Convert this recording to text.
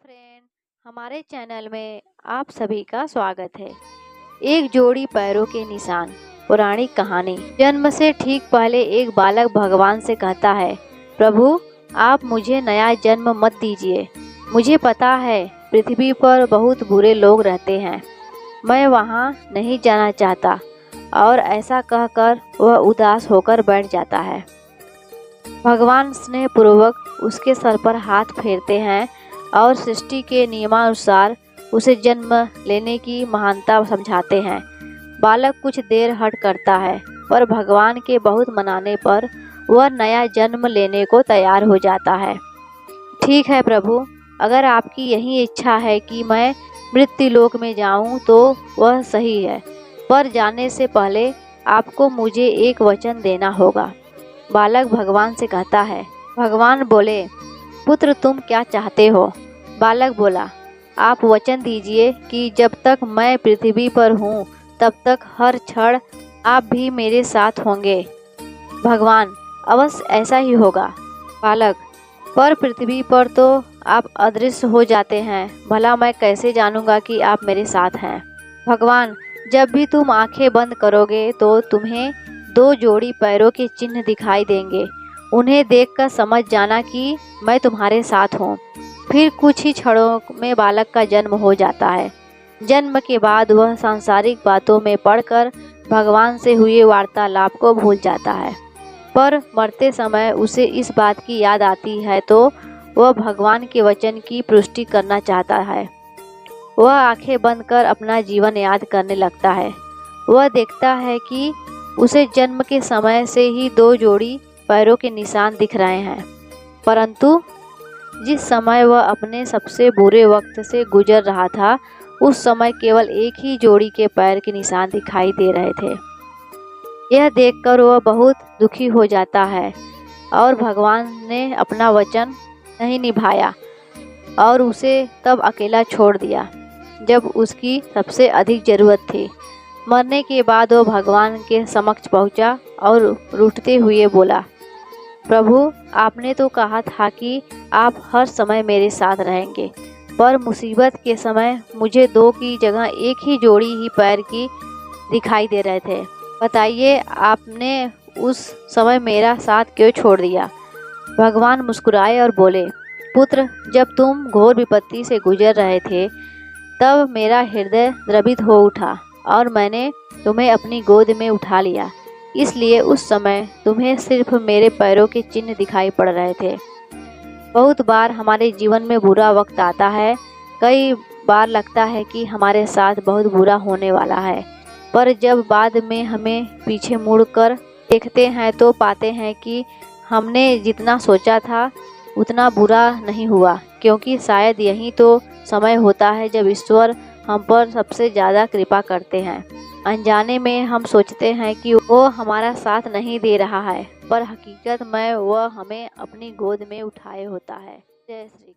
Friend, हमारे channel में आप सभी का स्वागत है। एक जोड़ी पैरों के निशान पौराणिक कहानी। जन्म से ठीक पहले एक बालक भगवान से कहता है, प्रभु आप मुझे नया जन्म मत दीजिए। मुझे पता है पृथ्वी पर बहुत बुरे लोग रहते हैं, मैं वहाँ नहीं जाना चाहता। और ऐसा कहकर वह उदास होकर बैठ जाता है। भगवान स्नेहपूर्वक उसके सर पर हाथ फेरते हैं और सृष्टि के नियमानुसार उसे जन्म लेने की महानता समझाते हैं। बालक कुछ देर हट करता है, पर भगवान के बहुत मनाने पर वह नया जन्म लेने को तैयार हो जाता है। ठीक है प्रभु, अगर आपकी यही इच्छा है कि मैं मृत्युलोक में जाऊं तो वह सही है, पर जाने से पहले आपको मुझे एक वचन देना होगा। बालक भगवान से कहता है। भगवान बोले, पुत्र तुम क्या चाहते हो? बालक बोला, आप वचन दीजिए कि जब तक मैं पृथ्वी पर हूँ तब तक हर क्षण आप भी मेरे साथ होंगे। भगवान, अवश्य ऐसा ही होगा। बालक, पर पृथ्वी पर तो आप अदृश्य हो जाते हैं, भला मैं कैसे जानूंगा कि आप मेरे साथ हैं? भगवान, जब भी तुम आंखें बंद करोगे तो तुम्हें दो जोड़ी पैरों के चिन्ह दिखाई देंगे। उन्हें देखकर समझ जाना कि मैं तुम्हारे साथ हूँ। फिर कुछ ही क्षणों में बालक का जन्म हो जाता है। जन्म के बाद वह सांसारिक बातों में पड़कर भगवान से हुए वार्तालाप को भूल जाता है, पर मरते समय उसे इस बात की याद आती है तो वह भगवान के वचन की पुष्टि करना चाहता है। वह आंखें बंद कर अपना जीवन याद करने लगता है। वह देखता है कि उसे जन्म के समय से ही दो जोड़ी पैरों के निशान दिख रहे हैं, परंतु जिस समय वह अपने सबसे बुरे वक्त से गुजर रहा था उस समय केवल एक ही जोड़ी के पैर के निशान दिखाई दे रहे थे। यह देखकर वह बहुत दुखी हो जाता है और भगवान ने अपना वचन नहीं निभाया और उसे तब अकेला छोड़ दिया जब उसकी सबसे अधिक ज़रूरत थी। मरने के बाद वह भगवान के समक्ष पहुंचा और रूठते हुए बोला, प्रभु आपने तो कहा था कि आप हर समय मेरे साथ रहेंगे, पर मुसीबत के समय मुझे दो की जगह एक ही जोड़ी ही पैर की दिखाई दे रहे थे। बताइए आपने उस समय मेरा साथ क्यों छोड़ दिया? भगवान मुस्कुराए और बोले, पुत्र जब तुम घोर विपत्ति से गुजर रहे थे तब मेरा हृदय द्रवित हो उठा और मैंने तुम्हें अपनी गोद में उठा लिया। इसलिए उस समय तुम्हें सिर्फ मेरे पैरों के चिन्ह दिखाई पड़ रहे थे। बहुत बार हमारे जीवन में बुरा वक्त आता है। कई बार लगता है कि हमारे साथ बहुत बुरा होने वाला है, पर जब बाद में हमें पीछे मुड़कर देखते हैं तो पाते हैं कि हमने जितना सोचा था उतना बुरा नहीं हुआ, क्योंकि शायद यही तो समय होता है जब ईश्वर हम पर सबसे ज़्यादा कृपा करते हैं। अनजाने में हम सोचते हैं कि वो हमारा साथ नहीं दे रहा है, पर हकीकत में वह हमें अपनी गोद में उठाए होता है। जय श्री